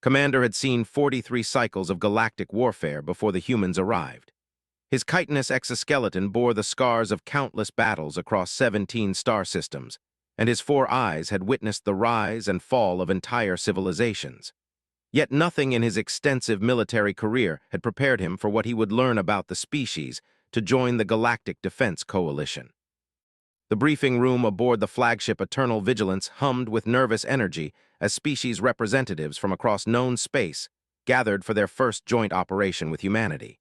Commander had seen 43 cycles of galactic warfare before the humans arrived. His chitinous exoskeleton bore the scars of countless battles across 17 star systems, and his 4 eyes had witnessed the rise and fall of entire civilizations. Yet nothing in his extensive military career had prepared him for what he would learn about the species to join the Galactic Defense Coalition. The briefing room aboard the flagship Eternal Vigilance hummed with nervous energy as species representatives from across known space gathered for their first joint operation with humanity.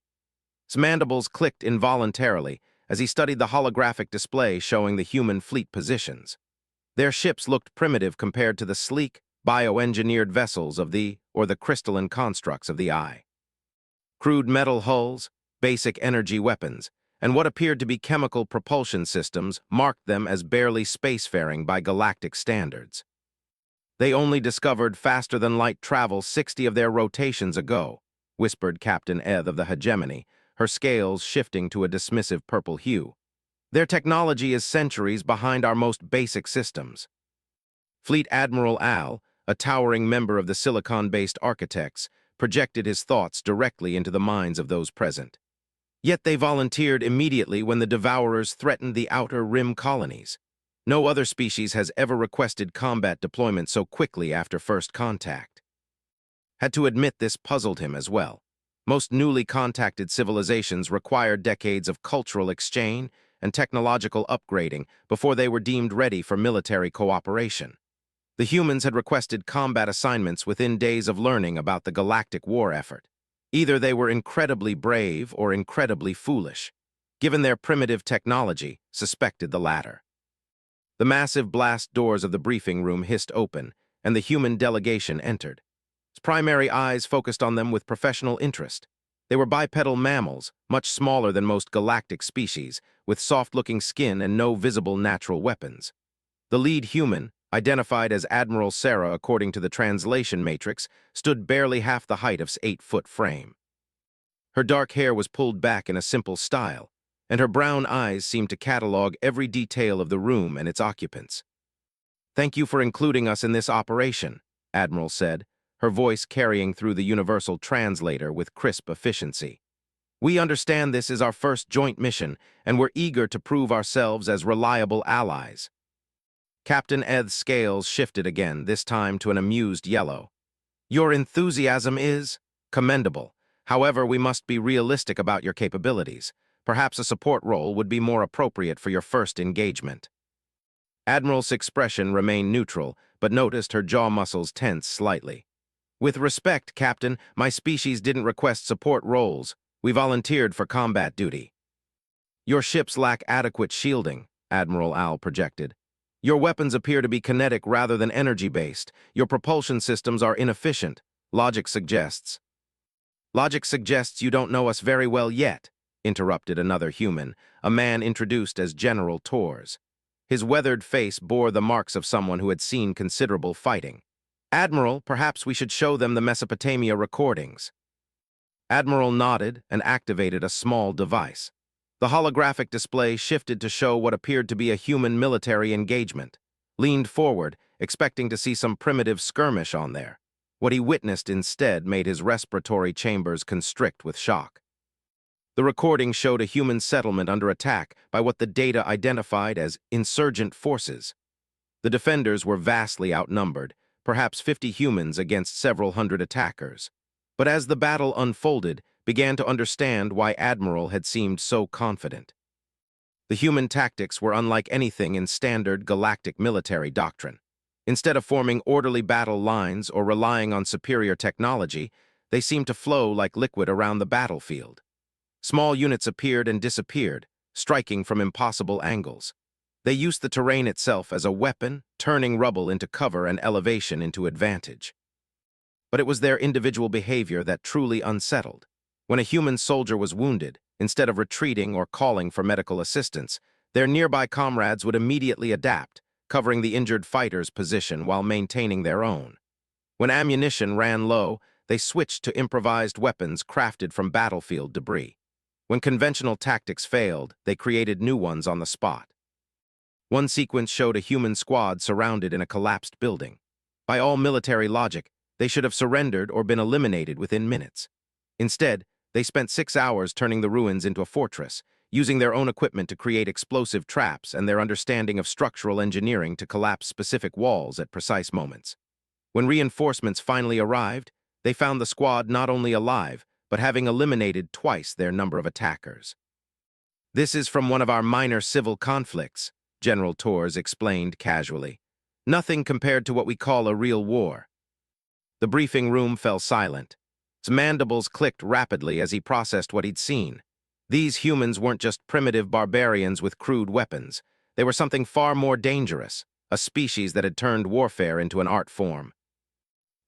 His mandibles clicked involuntarily as he studied the holographic display showing the human fleet positions. Their ships looked primitive compared to the sleek, bioengineered vessels of the crystalline constructs of the Eye. Crude metal hulls, basic energy weapons, and what appeared to be chemical propulsion systems marked them as barely spacefaring by galactic standards. They only discovered faster-than-light travel 60 of their rotations ago, whispered Captain Eth of the Hegemony, her scales shifting to a dismissive purple hue. Their technology is centuries behind our most basic systems. Fleet Admiral Al, a towering member of the Silicon-based architects, projected his thoughts directly into the minds of those present. Yet they volunteered immediately when the Devourers threatened the Outer Rim colonies. No other species has ever requested combat deployment so quickly after first contact. Had to admit this puzzled him as well. Most newly contacted civilizations required decades of cultural exchange and technological upgrading before they were deemed ready for military cooperation. The humans had requested combat assignments within days of learning about the galactic war effort. Either they were incredibly brave or incredibly foolish. Given their primitive technology, suspected the latter. The massive blast doors of the briefing room hissed open, and the human delegation entered. Its primary eyes focused on them with professional interest. They were bipedal mammals, much smaller than most galactic species, with soft-looking skin and no visible natural weapons. The lead human, identified as Admiral Sarah according to the translation matrix, stood barely half the height of his 8-foot frame. Her dark hair was pulled back in a simple style, and her brown eyes seemed to catalog every detail of the room and its occupants. "Thank you for including us in this operation," Admiral said, her voice carrying through the universal translator with crisp efficiency. "We understand this is our first joint mission, and we're eager to prove ourselves as reliable allies." Captain Eth's scales shifted again, this time to an amused yellow. "Your enthusiasm is commendable. However, we must be realistic about your capabilities. Perhaps a support role would be more appropriate for your first engagement." Admiral's expression remained neutral, but noticed her jaw muscles tense slightly. "With respect, Captain, my species didn't request support roles. We volunteered for combat duty." "Your ships lack adequate shielding," Admiral Al projected. "Your weapons appear to be kinetic rather than energy-based. Your propulsion systems are inefficient, logic suggests." "Logic suggests you don't know us very well yet," interrupted another human, a man introduced as General Tors. His weathered face bore the marks of someone who had seen considerable fighting. "Admiral, perhaps we should show them the Mesopotamia recordings." Admiral nodded and activated a small device. The holographic display shifted to show what appeared to be a human military engagement. Leaned forward, expecting to see some primitive skirmish on there. What he witnessed instead made his respiratory chambers constrict with shock. The recording showed a human settlement under attack by what the data identified as insurgent forces. The defenders were vastly outnumbered, perhaps 50 humans against several hundred attackers. But as the battle unfolded, began to understand why Admiral had seemed so confident. The human tactics were unlike anything in standard galactic military doctrine. Instead of forming orderly battle lines or relying on superior technology, they seemed to flow like liquid around the battlefield. Small units appeared and disappeared, striking from impossible angles. They used the terrain itself as a weapon, turning rubble into cover and elevation into advantage. But it was their individual behavior that truly unsettled. When a human soldier was wounded, instead of retreating or calling for medical assistance, their nearby comrades would immediately adapt, covering the injured fighter's position while maintaining their own. When ammunition ran low, they switched to improvised weapons crafted from battlefield debris. When conventional tactics failed, they created new ones on the spot. One sequence showed a human squad surrounded in a collapsed building. By all military logic, They should have surrendered or been eliminated within minutes. Instead, they spent 6 hours turning the ruins into a fortress, using their own equipment to create explosive traps and their understanding of structural engineering to collapse specific walls at precise moments. When reinforcements finally arrived, they found the squad not only alive, but having eliminated twice their number of attackers. "This is from one of our minor civil conflicts," General Torres explained casually. "Nothing compared to what we call a real war." The briefing room fell silent. His mandibles clicked rapidly as he processed what he'd seen. These humans weren't just primitive barbarians with crude weapons. They were something far more dangerous, a species that had turned warfare into an art form.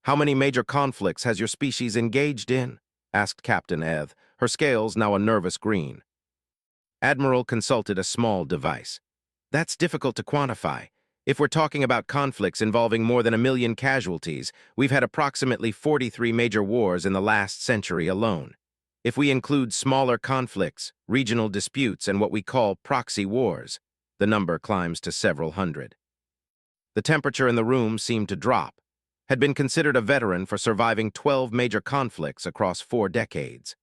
"How many major conflicts has your species engaged in?" asked Captain Eth, her scales now a nervous green. Admiral consulted a small device. "That's difficult to quantify. If we're talking about conflicts involving more than 1 million casualties, we've had approximately 43 major wars in the last century alone. If we include smaller conflicts, regional disputes, and what we call proxy wars, the number climbs to several hundred." The temperature in the room seemed to drop. Had been considered a veteran for surviving 12 major conflicts across 4 decades.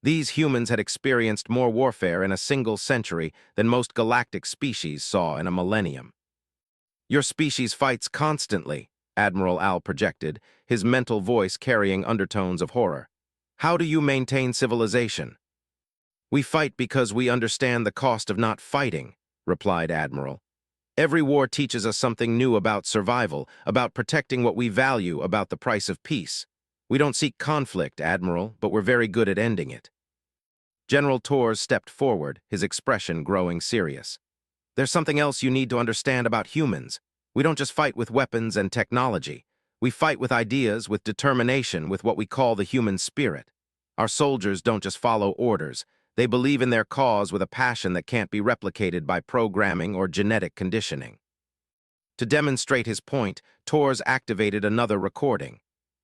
These humans had experienced more warfare in a single century than most galactic species saw in a millennium. "Your species fights constantly," Admiral Al projected, his mental voice carrying undertones of horror. "How do you maintain civilization?" "We fight because we understand the cost of not fighting," replied Admiral. "Every war teaches us something new about survival, about protecting what we value, about the price of peace. We don't seek conflict, Admiral, but we're very good at ending it." General Torres stepped forward, his expression growing serious. "There's something else you need to understand about humans. We don't just fight with weapons and technology. We fight with ideas, with determination, with what we call the human spirit. Our soldiers don't just follow orders. They believe in their cause with a passion that can't be replicated by programming or genetic conditioning." To demonstrate his point, Torres activated another recording.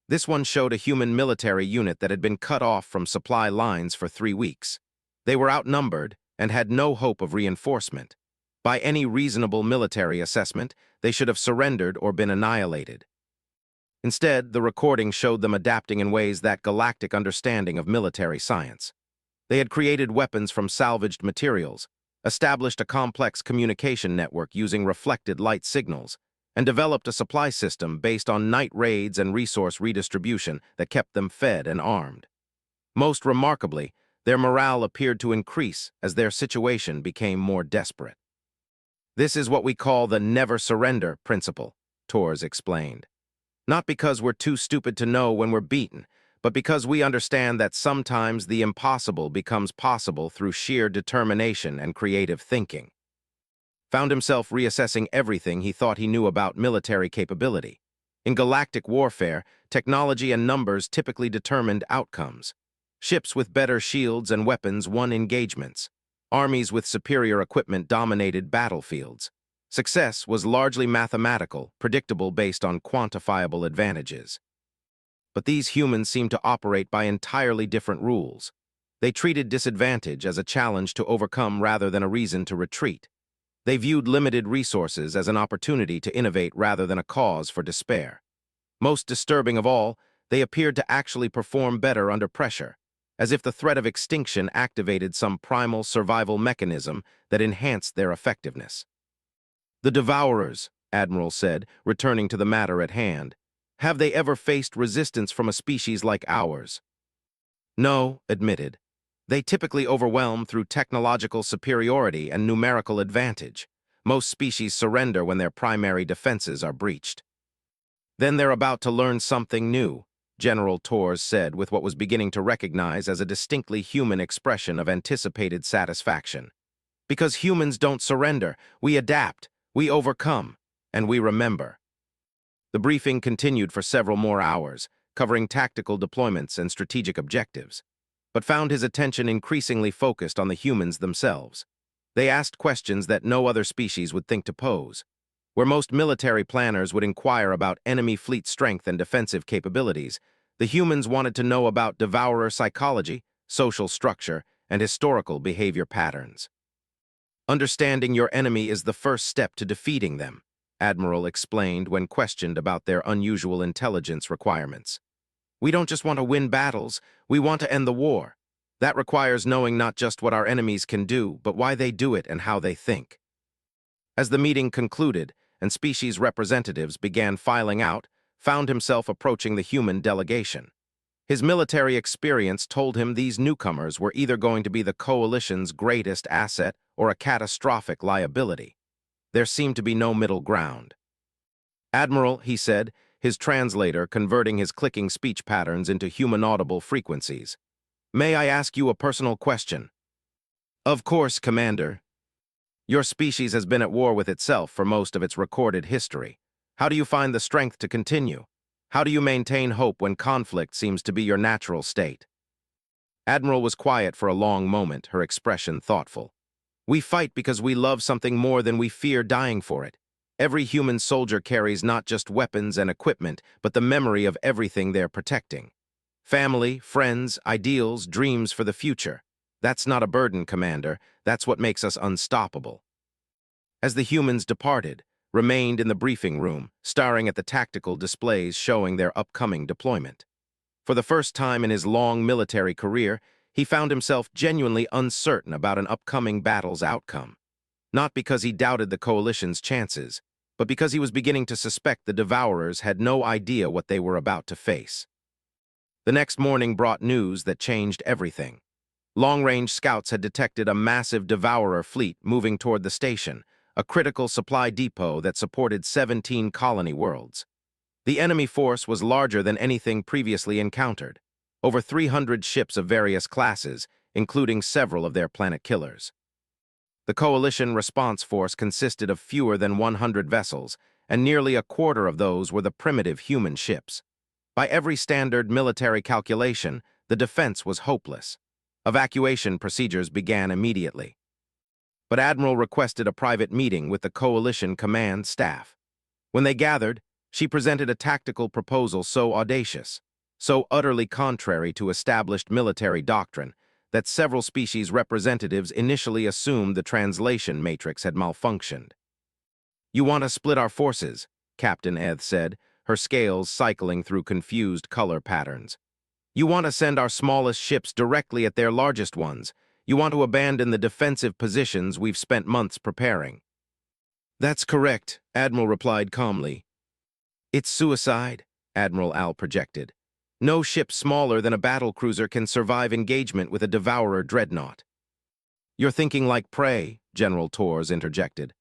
This one showed a human military unit that had been cut off from supply lines for 3 weeks. They were outnumbered and had no hope of reinforcement. By any reasonable military assessment, they should have surrendered or been annihilated. Instead, the recording showed them adapting in ways that galactic understanding of military science. They had created weapons from salvaged materials, established a complex communication network using reflected light signals, and developed a supply system based on night raids and resource redistribution that kept them fed and armed. Most remarkably, their morale appeared to increase as their situation became more desperate. "This is what we call the never surrender principle," Torres explained. "Not because we're too stupid to know when we're beaten, but because we understand that sometimes the impossible becomes possible through sheer determination and creative thinking." Found himself reassessing everything he thought he knew about military capability. In galactic warfare, technology and numbers typically determined outcomes. Ships with better shields and weapons won engagements. Armies with superior equipment dominated battlefields. Success was largely mathematical, predictable based on quantifiable advantages. But these humans seemed to operate by entirely different rules. They treated disadvantage as a challenge to overcome rather than a reason to retreat. They viewed limited resources as an opportunity to innovate rather than a cause for despair. Most disturbing of all, they appeared to actually perform better under pressure, as if the threat of extinction activated some primal survival mechanism that enhanced their effectiveness. "The Devourers," Admiral said, returning to the matter at hand. "Have they ever faced resistance from a species like ours?" "No," admitted. "They typically overwhelm through technological superiority and numerical advantage. Most species surrender when their primary defenses are breached." "Then they're about to learn something new," General Torres said with what was beginning to recognize as a distinctly human expression of anticipated satisfaction. "Because humans don't surrender, we adapt, we overcome, and we remember." The briefing continued for several more hours, covering tactical deployments and strategic objectives, but found his attention increasingly focused on the humans themselves. They asked questions that no other species would think to pose. Where most military planners would inquire about enemy fleet strength and defensive capabilities, the humans wanted to know about devourer psychology, social structure, and historical behavior patterns. "Understanding your enemy is the first step to defeating them," Admiral explained when questioned about their unusual intelligence requirements. We don't just want to win battles, we want to end the war. That requires knowing not just what our enemies can do, but why they do it and how they think. As the meeting concluded and species representatives began filing out, found himself approaching the human delegation. His military experience told him these newcomers were either going to be the coalition's greatest asset or a catastrophic liability. There seemed to be no middle ground. Admiral, he said, his translator converting his clicking speech patterns into human-audible frequencies. May I ask you a personal question? Of course, Commander. Your species has been at war with itself for most of its recorded history. How do you find the strength to continue? How do you maintain hope when conflict seems to be your natural state? Admiral was quiet for a long moment, her expression thoughtful. We fight because we love something more than we fear dying for it. Every human soldier carries not just weapons and equipment, but the memory of everything they're protecting. Family, friends, ideals, dreams for the future. That's not a burden, Commander. That's what makes us unstoppable. As the humans departed, remained in the briefing room, staring at the tactical displays showing their upcoming deployment. For the first time in his long military career, he found himself genuinely uncertain about an upcoming battle's outcome. Not because he doubted the coalition's chances, but because he was beginning to suspect the Devourers had no idea what they were about to face. The next morning brought news that changed everything. Long-range scouts had detected a massive Devourer fleet moving toward the station, a critical supply depot that supported 17 colony worlds. The enemy force was larger than anything previously encountered, over 300 ships of various classes, including several of their planet killers. The coalition response force consisted of fewer than 100 vessels, and nearly a quarter of those were the primitive human ships. By every standard military calculation, the defense was hopeless. Evacuation procedures began immediately. But Admiral requested a private meeting with the coalition command staff. When they gathered, she presented a tactical proposal so audacious, so utterly contrary to established military doctrine, that several species representatives initially assumed the translation matrix had malfunctioned. You want to split our forces, Captain Eth said, her scales cycling through confused color patterns. You want to send our smallest ships directly at their largest ones. You want to abandon the defensive positions we've spent months preparing. That's correct, Admiral replied calmly. It's suicide, Admiral Al projected. No ship smaller than a battlecruiser can survive engagement with a Devourer dreadnought. You're thinking like prey, General Torres interjected.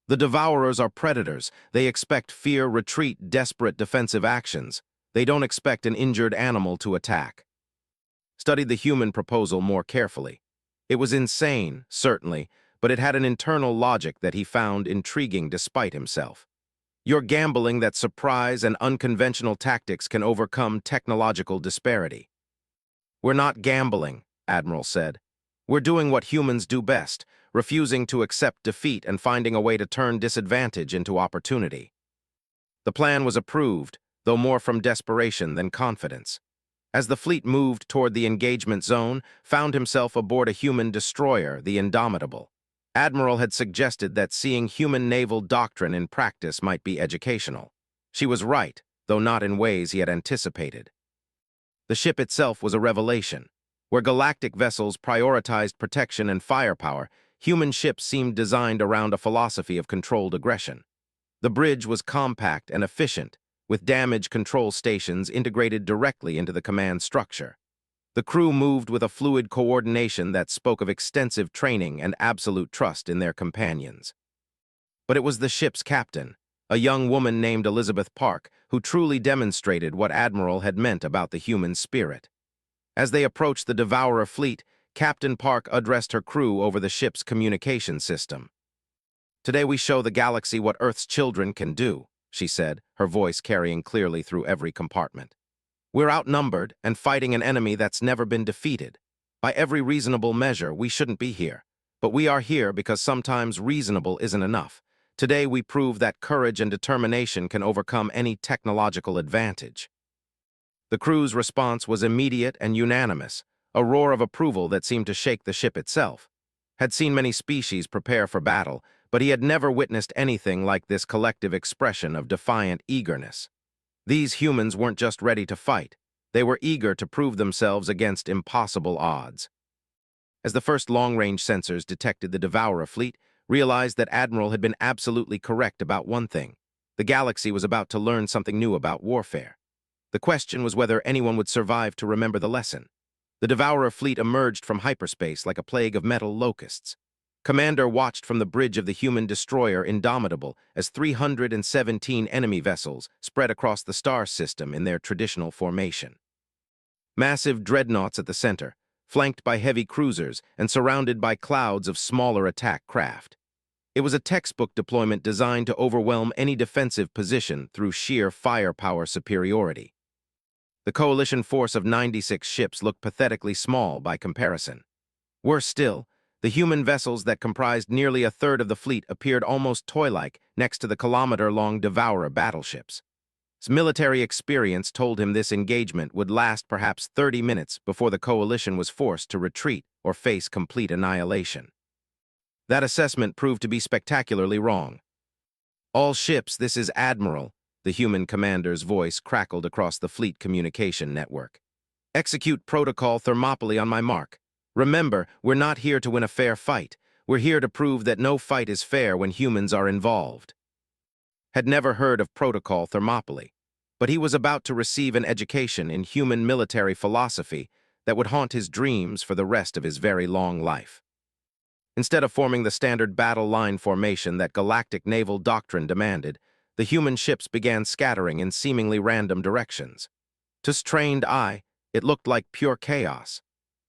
The Devourers are predators. They expect fear, retreat, desperate defensive actions. They don't expect an injured animal to attack. Studied the human proposal more carefully. It was insane, certainly, but it had an internal logic that he found intriguing despite himself. You're gambling that surprise and unconventional tactics can overcome technological disparity. We're not gambling, Admiral said. We're doing what humans do best, refusing to accept defeat and finding a way to turn disadvantage into opportunity. The plan was approved, though more from desperation than confidence. As the fleet moved toward the engagement zone, found himself aboard a human destroyer, the Indomitable. Admiral had suggested that seeing human naval doctrine in practice might be educational. She was right, though not in ways he had anticipated. The ship itself was a revelation. Where galactic vessels prioritized protection and firepower, human ships seemed designed around a philosophy of controlled aggression. The bridge was compact and efficient, with damage control stations integrated directly into the command structure. The crew moved with a fluid coordination that spoke of extensive training and absolute trust in their companions. But it was the ship's captain, a young woman named Elizabeth Park, who truly demonstrated what Admiral had meant about the human spirit. As they approached the Devourer fleet, Captain Park addressed her crew over the ship's communication system. Today we show the galaxy what Earth's children can do, she said, her voice carrying clearly through every compartment. We're outnumbered and fighting an enemy that's never been defeated. By every reasonable measure, we shouldn't be here. But we are here because sometimes reasonable isn't enough. Today we prove that courage and determination can overcome any technological advantage. The crew's response was immediate and unanimous, a roar of approval that seemed to shake the ship itself. Had seen many species prepare for battle, but he had never witnessed anything like this collective expression of defiant eagerness. These humans weren't just ready to fight. They were eager to prove themselves against impossible odds. As the first long-range sensors detected the Devourer fleet, realized that Admiral had been absolutely correct about one thing. The galaxy was about to learn something new about warfare. The question was whether anyone would survive to remember the lesson. The Devourer fleet emerged from hyperspace like a plague of metal locusts. Commander watched from the bridge of the human destroyer Indomitable as 317 enemy vessels spread across the star system in their traditional formation. Massive dreadnoughts at the center, flanked by heavy cruisers and surrounded by clouds of smaller attack craft. It was a textbook deployment designed to overwhelm any defensive position through sheer firepower superiority. The coalition force of 96 ships looked pathetically small by comparison. Worse still, the human vessels that comprised nearly a third of the fleet appeared almost toy-like next to the kilometer-long Devourer battleships. His military experience told him this engagement would last perhaps 30 minutes before the coalition was forced to retreat or face complete annihilation. That assessment proved to be spectacularly wrong. "All ships, this is Admiral," the human commander's voice crackled across the fleet communication network. "Execute Protocol Thermopylae on my mark. Remember, we're not here to win a fair fight. We're here to prove that no fight is fair when humans are involved." Had never heard of Protocol Thermopylae, but he was about to receive an education in human military philosophy that would haunt his dreams for the rest of his very long life. Instead of forming the standard battle line formation that galactic naval doctrine demanded, the human ships began scattering in seemingly random directions. To his trained eye, it looked like pure chaos.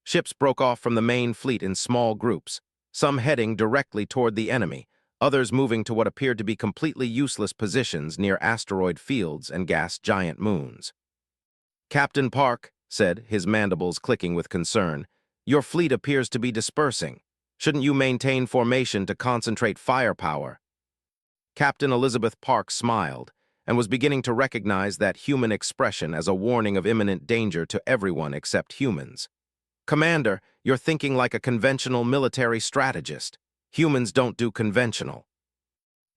Ships broke off from the main fleet in small groups, some heading directly toward the enemy, others moving to what appeared to be completely useless positions near asteroid fields and gas giant moons. "Captain Park," said, his mandibles clicking with concern, "your fleet appears to be dispersing. Shouldn't you maintain formation to concentrate firepower?" Captain Elizabeth Park smiled and was beginning to recognize that human expression as a warning of imminent danger to everyone except humans. "Commander, you're thinking like a conventional military strategist. Humans don't do conventional."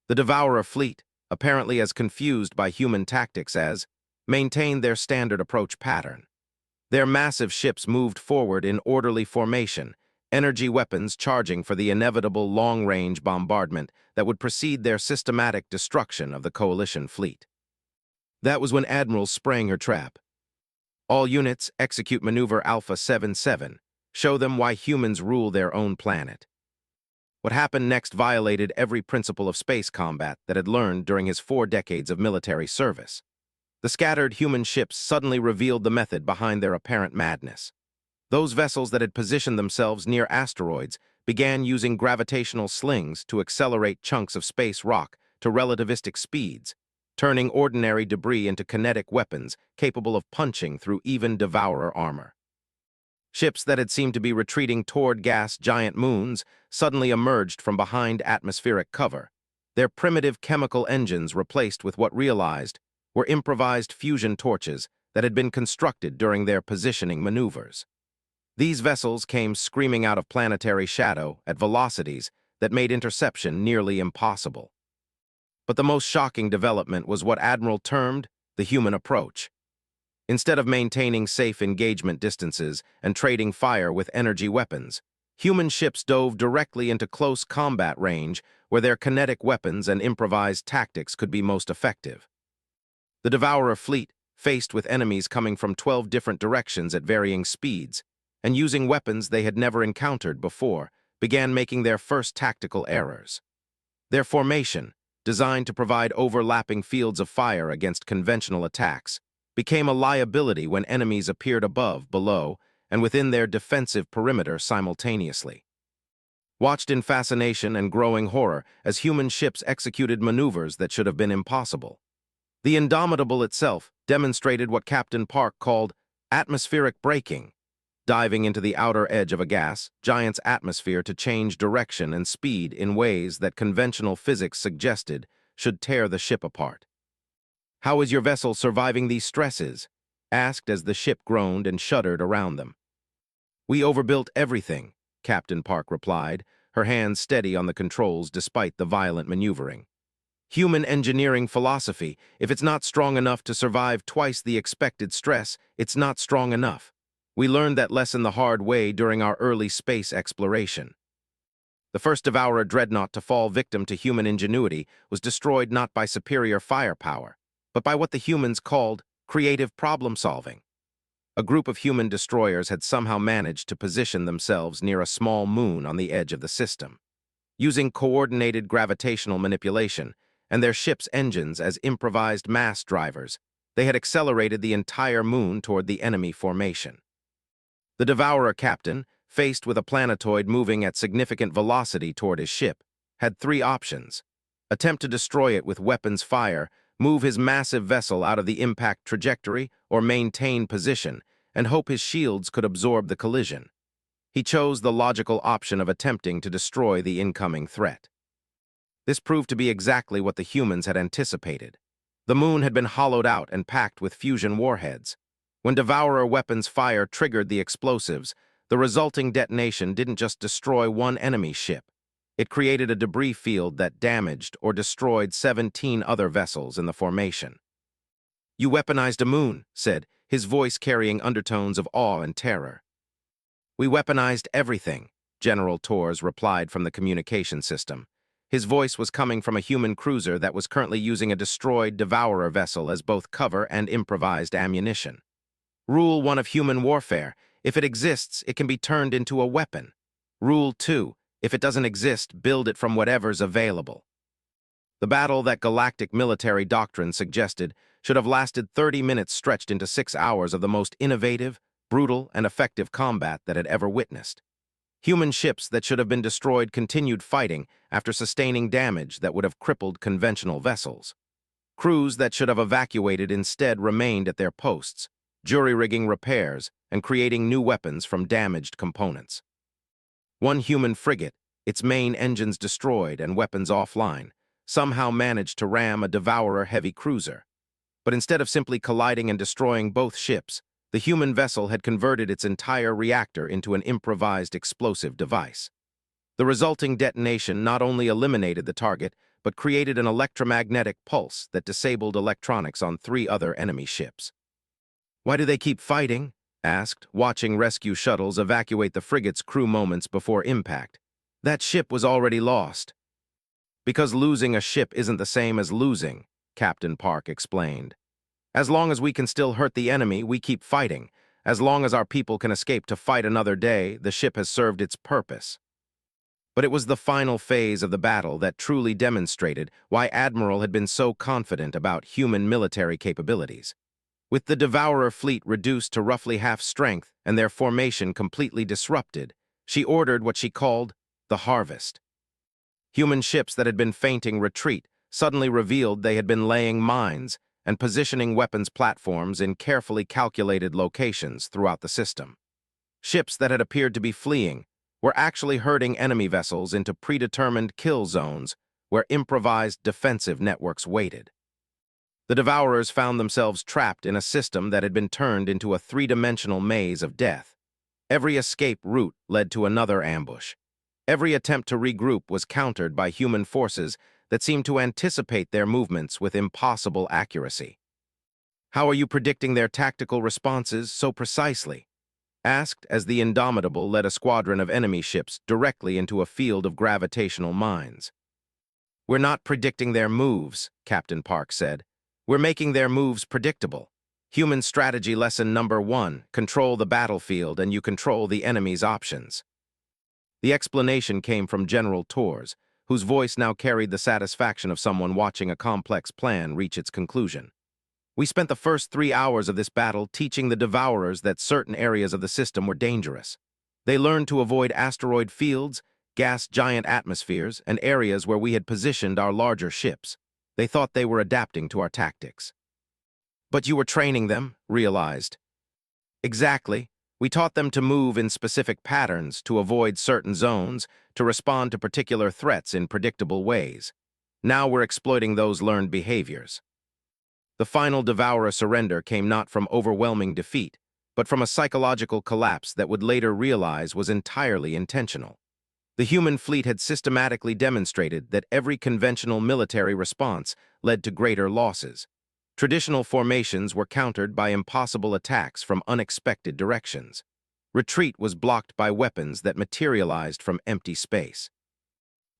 The Devourer fleet, apparently as confused by human tactics as, maintained their standard approach pattern. Their massive ships moved forward in orderly formation, energy weapons charging for the inevitable long-range bombardment that would precede their systematic destruction of the coalition fleet. That was when Admiral sprang her trap. "All units, execute Maneuver Alpha 77. Show them why humans rule their own planet." What happened next violated every principle of space combat that had learned during his 4 decades of military service. The scattered human ships suddenly revealed the method behind their apparent madness. Those vessels that had positioned themselves near asteroids began using gravitational slings to accelerate chunks of space rock to relativistic speeds, turning ordinary debris into kinetic weapons capable of punching through even Devourer armor. Ships that had seemed to be retreating toward gas giant moons suddenly emerged from behind atmospheric cover, their primitive chemical engines replaced with what realized were improvised fusion torches that had been constructed during their positioning maneuvers. These vessels came screaming out of planetary shadow at velocities that made interception nearly impossible. But the most shocking development was what Admiral termed the human approach. Instead of maintaining safe engagement distances and trading fire with energy weapons, human ships dove directly into close combat range where their kinetic weapons and improvised tactics could be most effective. The Devourer fleet, faced with enemies coming from 12 different directions at varying speeds, and using weapons they had never encountered before, began making their first tactical errors. Their formation, designed to provide overlapping fields of fire against conventional attacks, became a liability when enemies appeared above, below, and within their defensive perimeter simultaneously. Watched in fascination and growing horror as human ships executed maneuvers that should have been impossible. The Indomitable itself demonstrated what Captain Park called atmospheric braking, diving into the outer edge of a gas giant's atmosphere to change direction and speed in ways that conventional physics suggested should tear the ship apart. "How is your vessel surviving these stresses?" asked as the ship groaned and shuddered around them. "We overbuilt everything," Captain Park replied, her hands steady on the controls despite the violent maneuvering. Human engineering philosophy: if it's not strong enough to survive twice the expected stress, it's not strong enough. We learned that lesson the hard way during our early space exploration. The first Devourer dreadnought to fall victim to human ingenuity was destroyed not by superior firepower, but by what the humans called creative problem-solving. A group of human destroyers had somehow managed to position themselves near a small moon on the edge of the system. Using coordinated gravitational manipulation and their ship's engines as improvised mass drivers, they had accelerated the entire moon toward the enemy formation. The Devourer captain, faced with a planetoid moving at significant velocity toward his ship, had three options: attempt to destroy it with weapons fire, move his massive vessel out of the impact trajectory, or maintain position and hope his shields could absorb the collision. He chose the logical option of attempting to destroy the incoming threat. This proved to be exactly what the humans had anticipated. The moon had been hollowed out and packed with fusion warheads. When Devourer weapons fire triggered the explosives, the resulting detonation didn't just destroy one enemy ship. It created a debris field that damaged or destroyed 17 other vessels in the formation. "You weaponized a moon," said, his voice carrying undertones of awe and terror. "We weaponized everything," General Torres replied from the communication system. His voice was coming from a human cruiser that was currently using a destroyed Devourer vessel as both cover and improvised ammunition. "Rule 1 of human warfare: if it exists, it can be turned into a weapon. Rule 2: if it doesn't exist, build it from whatever's available." The battle that galactic military doctrine suggested should have lasted 30 minutes stretched into 6 hours of the most innovative, brutal, and effective combat that had ever witnessed. Human ships that should have been destroyed continued fighting after sustaining damage that would have crippled conventional vessels. Crews that should have evacuated instead remained at their posts, jury-rigging repairs and creating new weapons from damaged components. One human frigate, its main engines destroyed and weapons offline, somehow managed to ram a Devourer heavy cruiser. But instead of simply colliding and destroying both ships, the human vessel had converted its entire reactor into an improvised explosive device. The resulting detonation not only eliminated the target, but created an electromagnetic pulse that disabled electronics on 3 other enemy ships. "Why do they keep fighting?" asked, watching rescue shuttles evacuate the frigate's crew moments before impact. "That ship was already lost." "Because losing a ship isn't the same as losing," Captain Park explained. "As long as we can still hurt the enemy, we keep fighting. As long as our people can escape to fight another day, the ship has served its purpose." But it was the final phase of the battle that truly demonstrated why Admiral had been so confident about human military capabilities. With the Devourer fleet reduced to roughly half strength and their formation completely disrupted, she ordered what she called the harvest. Human ships that had been feinting retreat suddenly revealed they had been laying mines and positioning weapons platforms in carefully calculated locations throughout the system. Ships that had appeared to be fleeing were actually herding enemy vessels into predetermined kill zones where improvised defensive networks waited. The Devourers found themselves trapped in a system that had been turned into a 3-dimensional maze of death. Every escape route led to another ambush. Every attempt to regroup was countered by human forces that seemed to anticipate their movements with impossible accuracy. "How are you predicting their tactical responses so precisely?" asked as the Indomitable led a squadron of enemy ships directly into a field of gravitational mines. "We're not predicting their moves," Captain Park said. "We're making their moves predictable. Human strategy lesson number 1, control the battlefield and you control the enemy's options." The explanation came from General Torres, whose voice now carried the satisfaction of someone watching a complex plan reach its conclusion. "We spent the first 3 hours of this battle teaching the Devourers that certain areas of the system were dangerous. They learned to avoid asteroid fields, gas giant atmospheres, and areas where we had positioned our larger ships. They thought they were adapting to our tactics." "But you were training them," realized. "Exactly. We taught them to move in specific patterns, to avoid certain zones, to respond to particular threats in predictable ways. Now we're exploiting those learned behaviors." The final Devourer surrender came not from overwhelming defeat, but from a psychological collapse that would later realize was entirely intentional. The human fleet had systematically demonstrated that every conventional military response led to greater losses. Traditional formations were countered by impossible attacks from unexpected directions. Retreat was blocked by weapons that materialized from empty space.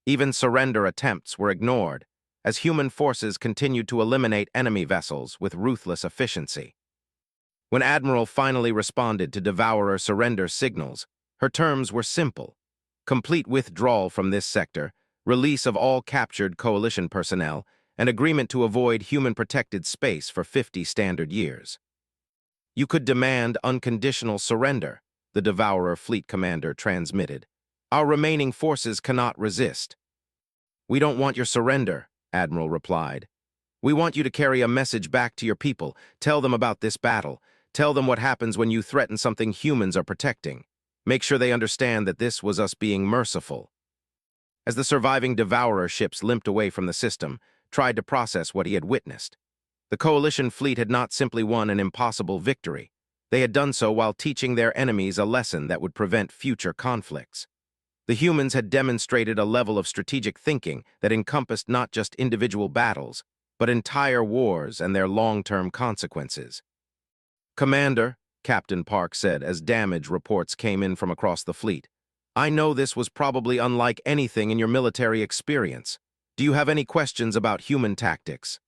Even surrender attempts were ignored, as human forces continued to eliminate enemy vessels with ruthless efficiency. When Admiral finally responded to Devourer surrender signals, her terms were simple: complete withdrawal from this sector, release of all captured Coalition personnel, and agreement to avoid human-protected space for 50 standard years. "You could demand unconditional surrender," the Devourer fleet commander transmitted. "Our remaining forces cannot resist." "We don't want your surrender," Admiral replied. "We want you to carry a message back to your people. Tell them about this battle. Tell them what happens when you threaten something humans are protecting. Make sure they understand that this was us being merciful." As the surviving Devourer ships limped away from the system, tried to process what he had witnessed, the Coalition fleet had not simply won an impossible victory. They had done so while teaching their enemies a lesson that would prevent future conflicts. The humans had demonstrated a level of strategic thinking that encompassed not just individual battles, but entire wars and their long-term consequences. "Commander," Captain Park said as damage reports came in from across the fleet, "I know this was probably unlike anything in your military experience. Do you have any questions about human tactics?"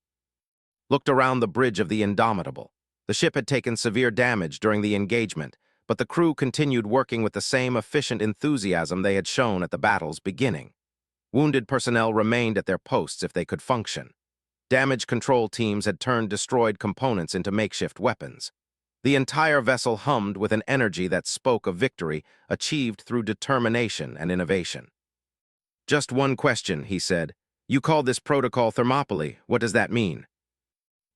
Looked around the bridge of the Indomitable. The ship had taken severe damage during the engagement, but the crew continued working with the same efficient enthusiasm they had shown at the battle's beginning. Wounded personnel remained at their posts if they could function. Damage control teams had turned destroyed components into makeshift weapons. The entire vessel hummed with an energy that spoke of victory achieved through determination and innovation. "Just one question," he said. "You called this protocol Thermopylae. What does that mean?"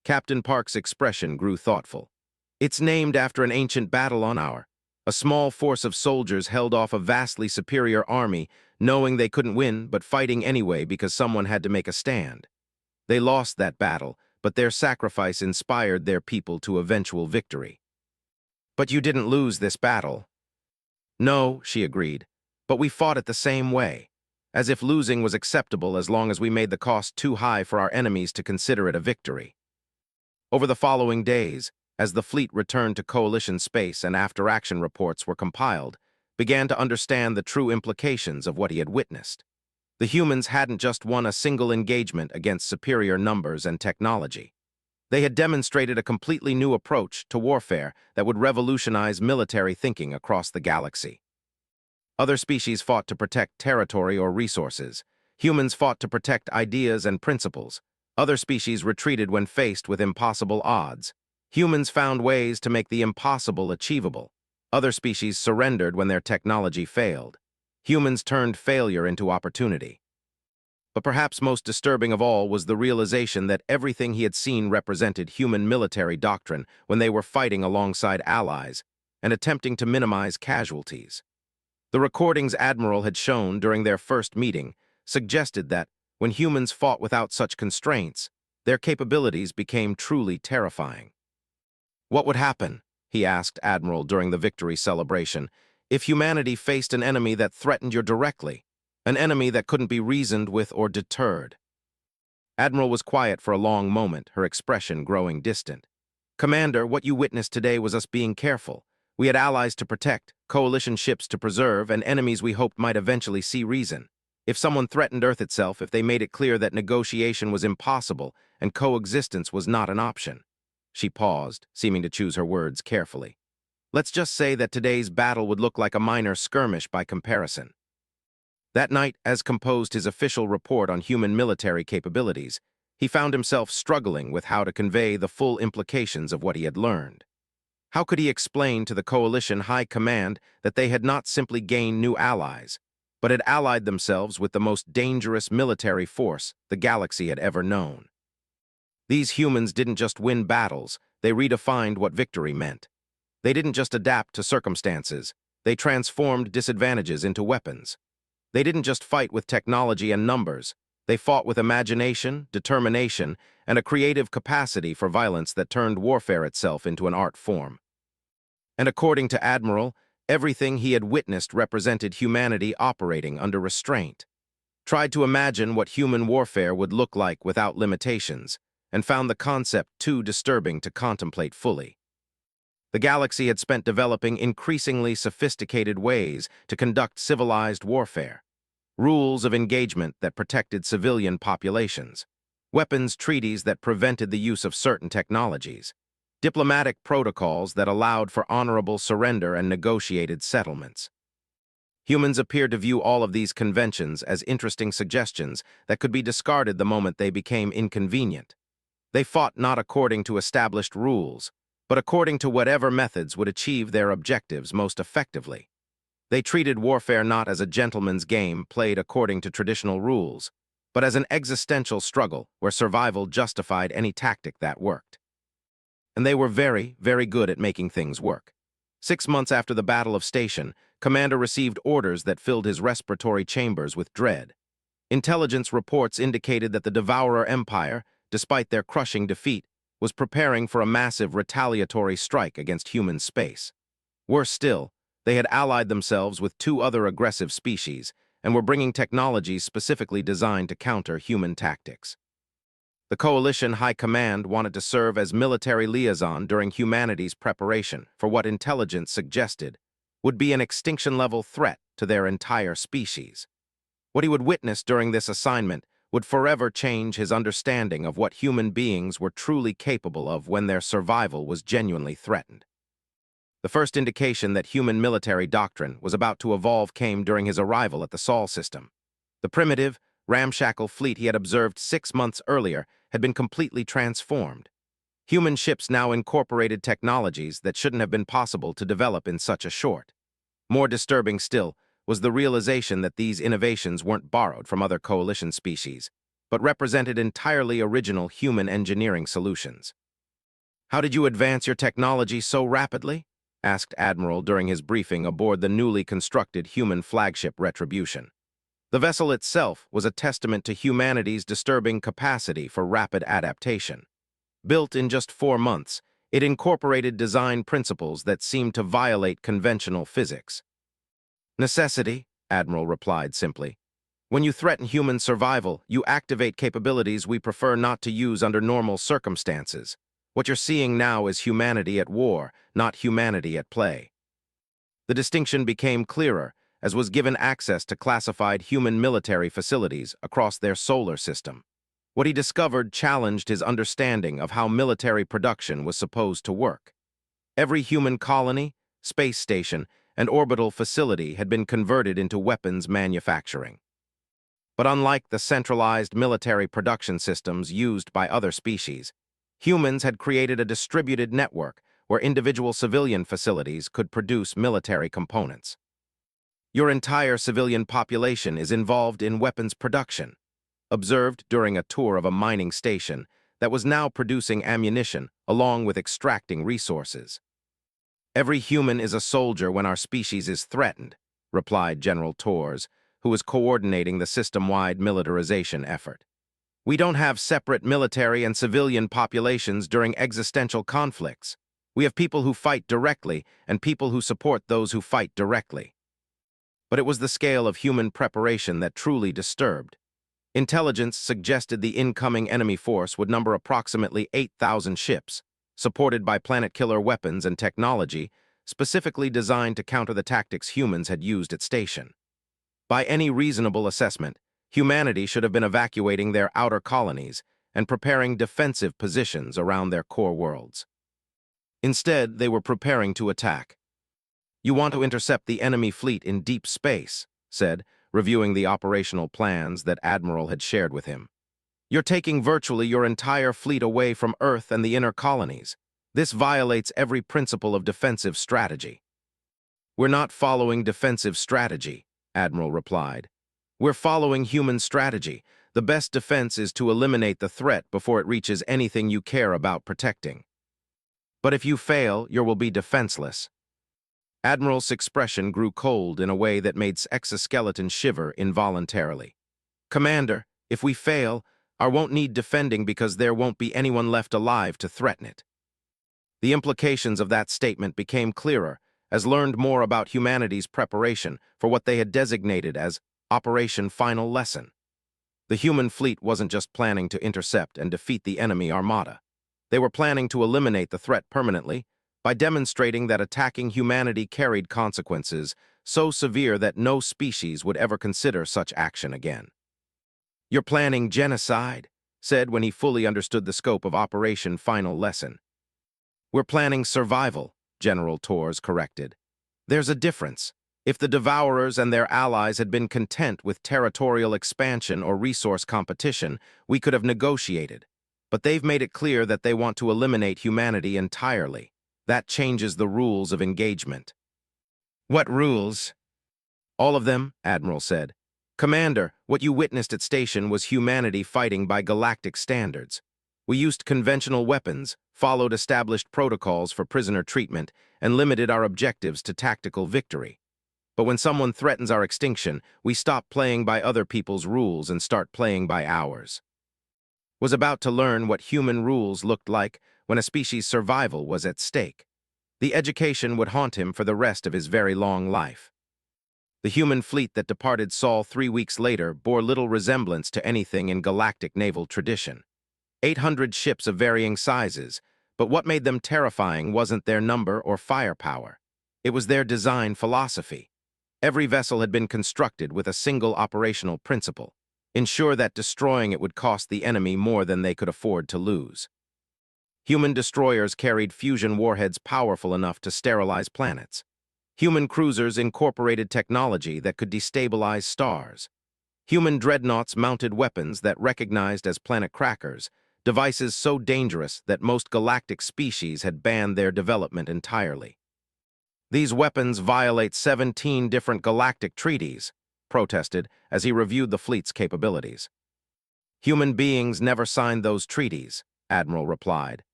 Captain Park's expression grew thoughtful. "It's named after an ancient battle on our. A small force of soldiers held off a vastly superior army, knowing they couldn't win but fighting anyway because someone had to make a stand. They lost that battle, but their sacrifice inspired their people to eventual victory." "But you didn't lose this battle." "No," she agreed, "but we fought it the same way, as if losing was acceptable as long as we made the cost too high for our enemies to consider it a victory." Over the following days, as the fleet returned to Coalition space and after-action reports were compiled, began to understand the true implications of what he had witnessed. The humans hadn't just won a single engagement against superior numbers and technology. They had demonstrated a completely new approach to warfare that would revolutionize military thinking across the galaxy. Other species fought to protect territory or resources. Humans fought to protect ideas and principles. Other species retreated when faced with impossible odds. Humans found ways to make the impossible achievable. Other species surrendered when their technology failed. Humans turned failure into opportunity. But perhaps most disturbing of all was the realization that everything he had seen represented human military doctrine when they were fighting alongside allies and attempting to minimize casualties. The recordings Admiral had shown during their first meeting suggested that when humans fought without such constraints, their capabilities became truly terrifying. "What would happen," he asked Admiral during the victory celebration, "if humanity faced an enemy that threatened you directly, an enemy that couldn't be reasoned with or deterred?" Admiral was quiet for a long moment, her expression growing distant. "Commander, what you witnessed today was us being careful. We had allies to protect, Coalition ships to preserve, and enemies we hoped might eventually see reason. If someone threatened Earth itself, if they made it clear that negotiation was impossible and coexistence was not an option." She paused, seeming to choose her words carefully. "Let's just say that today's battle would look like a minor skirmish by comparison." That night, as composed his official report on human military capabilities, he found himself struggling with how to convey the full implications of what he had learned. How could he explain to the Coalition High Command that they had not simply gained new allies, but had allied themselves with the most dangerous military force the galaxy had ever known? These humans didn't just win battles, they redefined what victory meant. They didn't just adapt to circumstances, they transformed disadvantages into weapons. They didn't just fight with technology and numbers, they fought with imagination, determination, and a creative capacity for violence that turned warfare itself into an art form. And according to Admiral, Everything he had witnessed represented humanity operating under restraint. Tried to imagine what human warfare would look like without limitations, and found the concept too disturbing to contemplate fully. The galaxy had spent developing increasingly sophisticated ways to conduct civilized warfare, rules of engagement that protected civilian populations, weapons treaties that prevented the use of certain technologies, diplomatic protocols that allowed for honorable surrender and negotiated settlements. Humans appeared to view all of these conventions as interesting suggestions that could be discarded the moment they became inconvenient. They fought not according to established rules, but according to whatever methods would achieve their objectives most effectively. They treated warfare not as a gentleman's game played according to traditional rules, but as an existential struggle where survival justified any tactic that worked. And they were very, very good at making things work. 6 months after the Battle of Station, Commander received orders that filled his respiratory chambers with dread. Intelligence reports indicated that the Devourer Empire, despite their crushing defeat, was preparing for a massive retaliatory strike against human space. Worse still, they had allied themselves with 2 other aggressive species and were bringing technologies specifically designed to counter human tactics. The Coalition High Command wanted to serve as military liaison during humanity's preparation for what intelligence suggested would be an extinction-level threat to their entire species. What he would witness during this assignment would forever change his understanding of what human beings were truly capable of when their survival was genuinely threatened. The first indication that human military doctrine was about to evolve came during his arrival at the Sol system. The primitive, ramshackle fleet he had observed 6 months earlier had been completely transformed. Human ships now incorporated technologies that shouldn't have been possible to develop in such a short. More disturbing still was the realization that these innovations weren't borrowed from other coalition species, but represented entirely original human engineering solutions. "How did you advance your technology so rapidly?" asked Admiral during his briefing aboard the newly constructed human flagship Retribution. The vessel itself was a testament to humanity's disturbing capacity for rapid adaptation. Built in just 4 months, it incorporated design principles that seemed to violate conventional physics. "Necessity," Admiral replied simply. "When you threaten human survival, you activate capabilities we prefer not to use under normal circumstances. What you're seeing now is humanity at war, not humanity at play." The distinction became clearer as was given access to classified human military facilities across their solar system. What he discovered challenged his understanding of how military production was supposed to work. Every human colony, space station, and orbital facility had been converted into weapons manufacturing. But unlike the centralized military production systems used by other species, humans had created a distributed network where individual civilian facilities could produce military components. "Your entire civilian population is involved in weapons production," observed during a tour of a mining station that was now producing ammunition along with extracting resources. "Every human is a soldier when our species is threatened," replied General Torres, who was coordinating the system-wide militarization effort. "We don't have separate military and civilian populations during existential conflicts. We have people who fight directly and people who support those who fight directly." But it was the scale of human preparation that truly disturbed. Intelligence suggested the incoming enemy force would number approximately 8,000 ships, supported by planet-killer weapons and technology specifically designed to counter the tactics humans had used at station. By any reasonable assessment, humanity should have been evacuating their outer colonies and preparing defensive positions around their core worlds. Instead, they were preparing to attack. "You want to intercept the enemy fleet in deep space," said, reviewing the operational plans that Admiral had shared with him. "You're taking virtually your entire fleet away from Earth and the inner colonies. This violates every principle of defensive strategy." "We're not following defensive strategy," Admiral replied. "We're following human strategy. The best defense is to eliminate the threat before it reaches anything you care about protecting. But if you fail, you will be defenseless." Admiral's expression grew cold in a way that made exoskeleton shiver involuntarily. "Commander, if we fail, our won't need defending because there won't be anyone left alive to threaten it." The implications of that statement became clearer as learned more about humanity's preparation for what they had designated as Operation Final Lesson. The human fleet wasn't just planning to intercept and defeat the enemy armada. They were planning to eliminate the threat permanently by demonstrating that attacking humanity carried consequences so severe that no species would ever consider such action again. "You're planning genocide," said when he fully understood the scope of Operation Final Lesson. "We're planning survival," General Torres corrected. "There's a difference. If the Devourers and their allies had been content with territorial expansion or resource competition, we could have negotiated. But they've made it clear that they want to eliminate humanity entirely. That changes the rules of engagement." "What rules?" "All of them," Admiral said. "Commander, what you witnessed at station was humanity fighting by galactic standards. We used conventional weapons, followed established protocols for prisoner treatment, and limited our objectives to tactical victory. But when someone threatens our extinction, we stop playing by other people's rules and start playing by ours." Was about to learn what human rules looked like when a species' survival was at stake. The education would haunt him for the rest of his very long life. The human fleet that departed Sol 3 weeks later bore little resemblance to anything in galactic naval tradition. 800 ships of varying sizes, but what made them terrifying wasn't their number or firepower. It was their design philosophy. Every vessel had been constructed with a single operational principle: ensure that destroying it would cost the enemy more than they could afford to lose. Human destroyers carried fusion warheads powerful enough to sterilize planets. Human cruisers incorporated technology that could destabilize stars. Human dreadnoughts mounted weapons that recognized as planet crackers, devices so dangerous that most galactic species had banned their development entirely. "These weapons violate 17 different galactic treaties," protested as he reviewed the fleet's capabilities. "Human beings never signed those treaties," Admiral replied.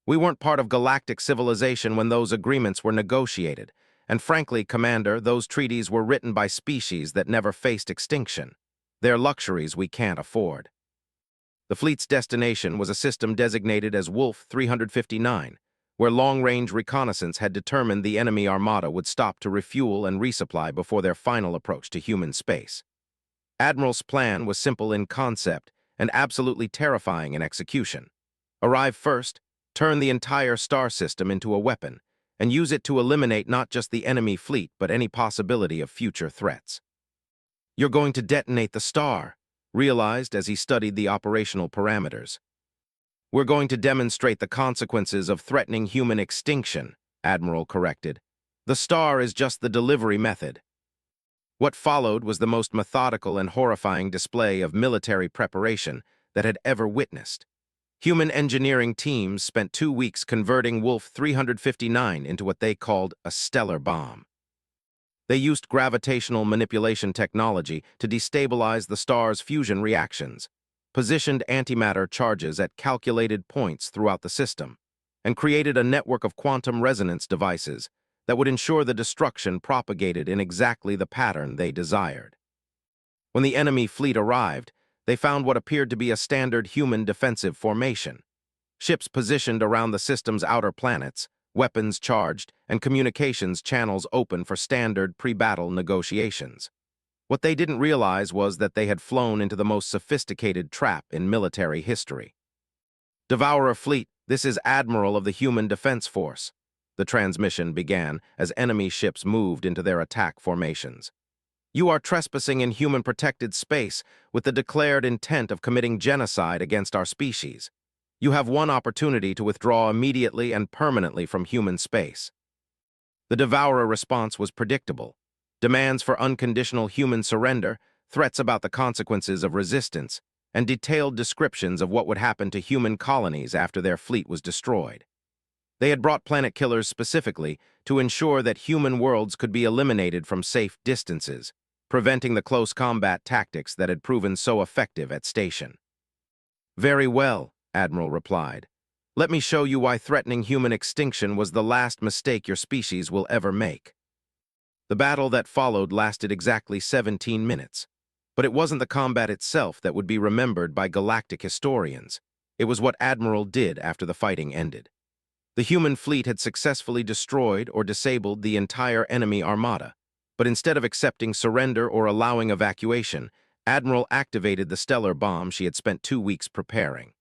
"We weren't part of galactic civilization when those agreements were negotiated, and frankly, Commander, those treaties were written by species that never faced extinction. They're luxuries we can't afford." The fleet's destination was a system designated as Wolf 359, where long-range reconnaissance had determined the enemy armada would stop to refuel and resupply before their final approach to human space. Admiral's plan was simple in concept and absolutely terrifying in execution. Arrive first, turn the entire star system into a weapon, and use it to eliminate not just the enemy fleet but any possibility of future threats. "You're going to detonate the star," realized as he studied the operational parameters. "We're going to demonstrate the consequences of threatening human extinction," Admiral corrected. "The star is just the delivery method." What followed was the most methodical and horrifying display of military preparation that had ever witnessed. Human engineering teams spent 2 weeks converting Wolf 359 into what they called a stellar bomb. They used gravitational manipulation technology to destabilize the star's fusion reactions, positioned antimatter charges at calculated points throughout the system, and created a network of quantum resonance devices that would ensure the destruction propagated in exactly the pattern they desired. When the enemy fleet arrived, they found what appeared to be a standard human defensive formation. Ships positioned around the system's outer planets, weapons charged, and communications channels open for standard pre-battle negotiations. What they didn't realize was that they had flown into the most sophisticated trap in military history. "Devourer Fleet, this is Admiral of the Human Defense Force," the transmission began as enemy ships moved into their attack formations. "You are trespassing in human-protected space with the declared intent of committing genocide against our species. You have one opportunity to withdraw immediately and permanently from human space." The Devourer response was predictable: demands for unconditional human surrender, threats about the consequences of resistance, and detailed descriptions of what would happen to human colonies after their fleet was destroyed. They had brought planet killers specifically to ensure that human worlds could be eliminated from safe distances, preventing the close combat tactics that had proven so effective at station. "Very well," Admiral replied. "Let me show you why threatening human extinction was the last mistake your species will ever make." The battle that followed lasted exactly 17 minutes, but it wasn't the combat itself that would be remembered by galactic historians. It was what Admiral did after the fighting ended. The human fleet had successfully destroyed or disabled the entire enemy armada, but instead of accepting surrender or allowing evacuation, Admiral activated the stellar bomb she had spent 2 weeks preparing.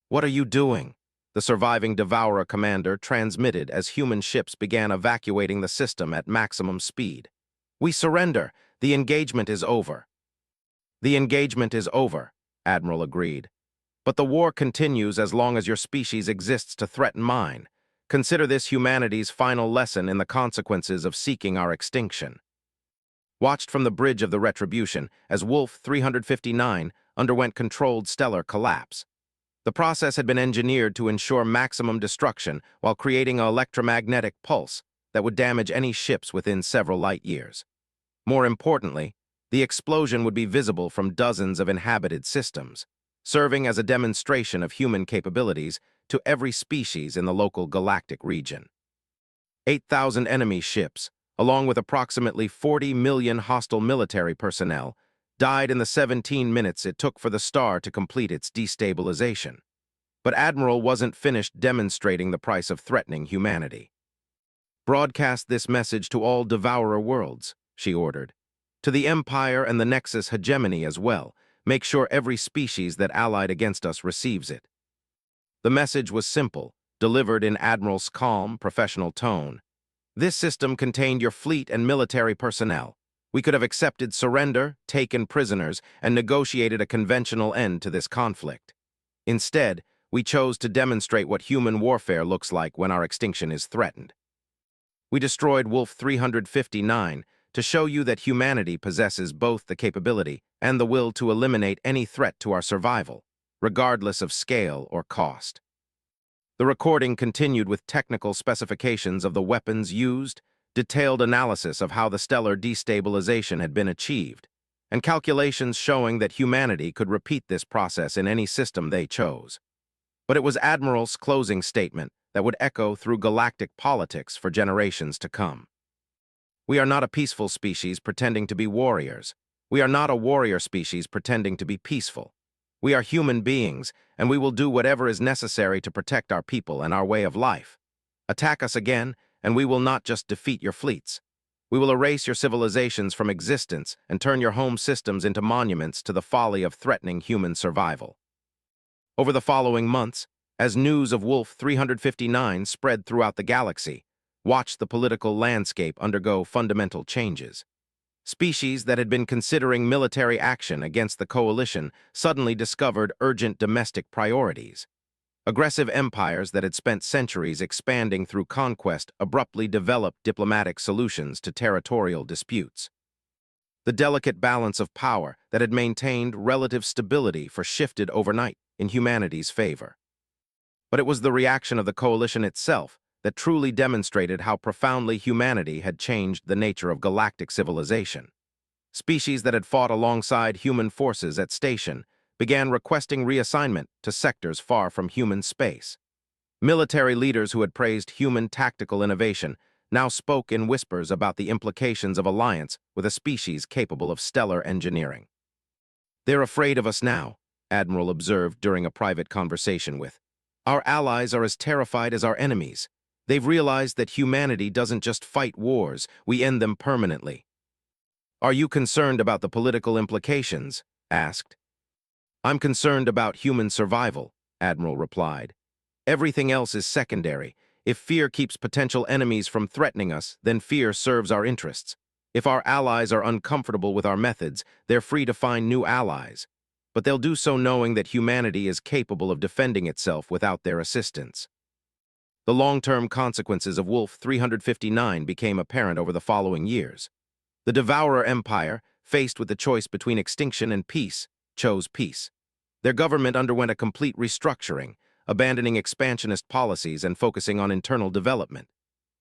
"What are you doing?" the surviving Devourer commander transmitted as human ships began evacuating the system at maximum speed. "We surrender. The engagement is over." "The engagement is over," Admiral agreed. "But the war continues as long as your species exists to threaten mine. Consider this humanity's final lesson in the consequences of seeking our extinction." Watched from the bridge of the Retribution as Wolf 359 underwent controlled stellar collapse. The process had been engineered to ensure maximum destruction while creating an electromagnetic pulse that would damage any ships within several light years. More importantly, the explosion would be visible from dozens of inhabited systems, serving as a demonstration of human capabilities to every species in the local galactic region. 8,000 enemy ships, along with approximately 40 million hostile military personnel, died in the 17 minutes it took for the star to complete its destabilization. But Admiral wasn't finished demonstrating the price of threatening humanity. "Broadcast this message to all Devourer worlds," she ordered. "To the Empire and the Nexus hegemony as well. Make sure every species that allied against us receives it." The message was simple, delivered in Admiral's calm, professional tone. "This system contained your fleet and military personnel. We could have accepted surrender, taken prisoners, and negotiated a conventional end to this conflict. Instead, we chose to demonstrate what human warfare looks like when our extinction is threatened. We destroyed Wolf 359 to show you that humanity possesses both the capability and the will to eliminate any threat to our survival, regardless of scale or cost." The recording continued with technical specifications of the weapons used, detailed analysis of how the stellar destabilization had been achieved, and calculations showing that humanity could repeat this process in any system they chose. But it was Admiral's closing statement that would echo through galactic politics for generations to come. "We are not a peaceful species pretending to be warriors. We are not a warrior species pretending to be peaceful. We are human beings, and we will do whatever is necessary to protect our people and our way of life. Attack us again, and we will not just defeat your fleets. We will erase your civilizations from existence and turn your home systems into monuments to the folly of threatening human survival." Over the following months, as news of Wolf 359 spread throughout the galaxy, watch the political landscape undergo fundamental changes. Species that had been considering military action against the coalition suddenly discovered urgent domestic priorities. Aggressive empires that had spent centuries expanding through conquest abruptly developed diplomatic solutions to territorial disputes. The delicate balance of power that had maintained relative stability shifted overnight in humanity's favor. But it was the reaction of the coalition itself that truly demonstrated how profoundly humanity had changed the nature of galactic civilization. Species that had fought alongside human forces at station began requesting reassignment to sectors far from human space. Military leaders who had praised human tactical innovation now spoke in whispers about the implications of alliance with a species capable of stellar engineering. "They're afraid of us now," Admiral observed during a private conversation with. "Our allies are as terrified as our enemies. They've realized that humanity doesn't just fight wars, we end them permanently." "Are you concerned about the political implications?" asked. "I'm concerned about human survival," Admiral replied. "Everything else is secondary. If fear keeps potential enemies from threatening us, then fear serves our interests. If our allies are uncomfortable with our methods, they're free to find new allies. But they'll do so knowing that humanity is capable of defending itself without their assistance." The long-term consequences of Wolf 359 became apparent over the following years. The Devourer Empire, faced with the choice between extinction and peace, chose peace. Their government underwent a complete restructuring, abandoning expansionist policies and focusing on internal development.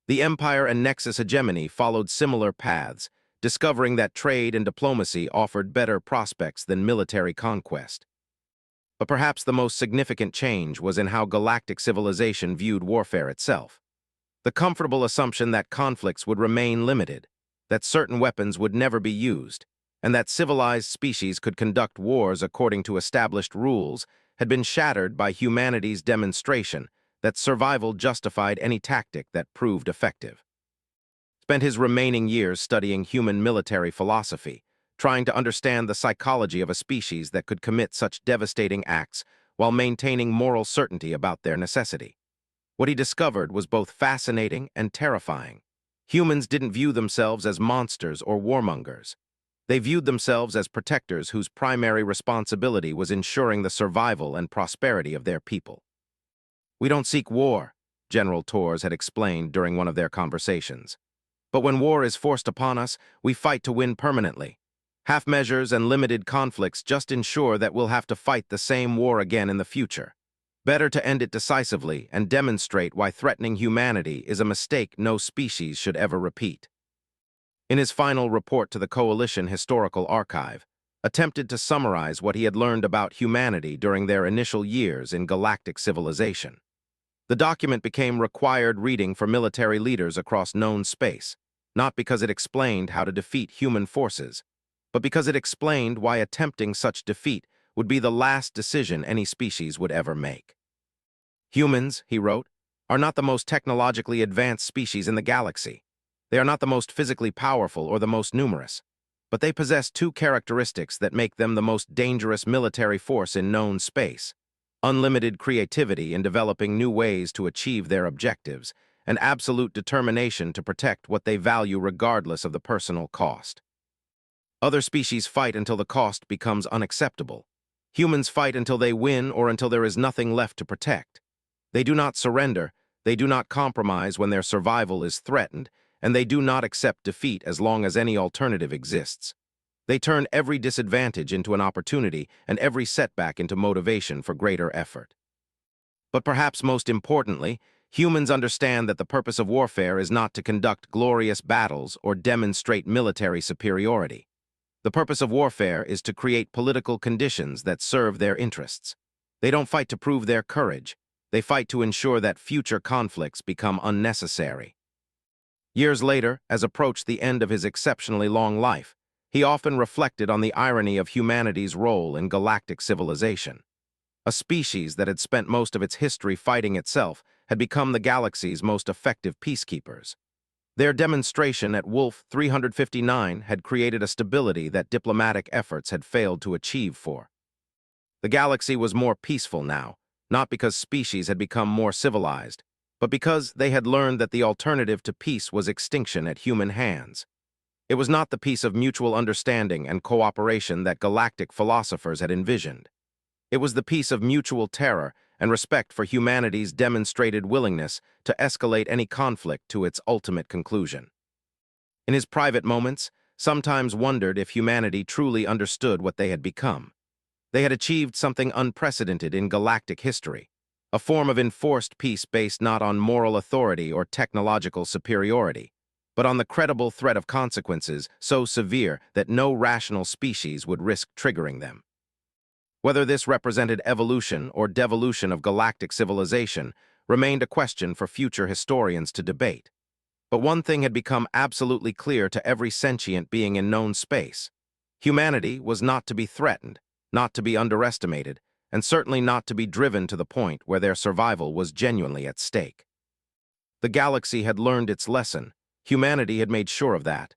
The Empire and Nexus hegemony followed similar paths, discovering that trade and diplomacy offered better prospects than military conquest. But perhaps the most significant change was in how galactic civilization viewed warfare itself. The comfortable assumption that conflicts would remain limited, that certain weapons would never be used, and that civilized species could conduct wars according to established rules had been shattered by humanity's demonstration that survival justified any tactic that proved effective. Spent his remaining years studying human military philosophy, trying to understand the psychology of a species that could commit such devastating acts while maintaining moral certainty about their necessity. What he discovered was both fascinating and terrifying. Humans didn't view themselves as monsters or warmongers. They viewed themselves as protectors whose primary responsibility was ensuring the survival and prosperity of their people. "We don't seek war," General Torres had explained during one of their conversations. "But when war is forced upon us, we fight to win permanently. Half measures and limited conflicts just ensure that we'll have to fight the same war again in the future. Better to end it decisively and demonstrate why threatening humanity is a mistake no species should ever repeat." In his final report to the Coalition Historical Archive, attempted to summarize what he had learned about humanity during their initial years in galactic civilization. The document became required reading for military leaders across known space, not because it explained how to defeat human forces, but because it explained why attempting such defeat would be the last decision any species would ever make. "Humans," he wrote, "are not the most technologically advanced species in the galaxy. They are not the most physically powerful or the most numerous, but they possess two characteristics that make them the most dangerous military force in known space: unlimited creativity in developing new ways to achieve their objectives, and absolute determination to protect what they value regardless of the personal cost. Other species fight until the cost becomes unacceptable. Humans fight until they win or until there is nothing left to protect. They do not surrender, they do not compromise when their survival is threatened, and they do not accept defeat as long as any alternative exists. They turn every disadvantage into an opportunity and every setback into motivation for greater effort." But perhaps most importantly, humans understand that the purpose of warfare is not to conduct glorious battles or demonstrate military superiority. The purpose of warfare is to create political conditions that serve their interests. They don't fight to prove their courage. They fight to ensure that future conflicts become unnecessary. Years later, as approached the end of his exceptionally long life, he often reflected on the irony of humanity's role in galactic civilization. A species that had spent most of its history fighting itself had become the galaxy's most effective peacekeepers. Their demonstration at Wolf 359 had created a stability that diplomatic efforts had failed to achieve for. The galaxy was more peaceful now, not because species had become more civilized, but because they had learned that the alternative to peace was extinction at human hands. It was not the peace of mutual understanding and cooperation that galactic philosophers had envisioned. It was the peace of mutual terror and respect for humanity's demonstrated willingness to escalate any conflict to its ultimate conclusion. In his private moments, sometimes wondered if humanity truly understood what they had become. They had achieved something unprecedented in galactic history, a form of enforced peace based not on moral authority or technological superiority, but on the credible threat of consequences so severe that no rational species would risk triggering them. Whether this represented evolution or devolution of galactic civilization remained a question for future historians to debate. But one thing had become absolutely clear to every sentient being in known space. Humanity was not to be threatened, not to be underestimated, and certainly not to be driven to the point where their survival was genuinely at stake. The galaxy had learned its lesson. Humanity had made sure of that.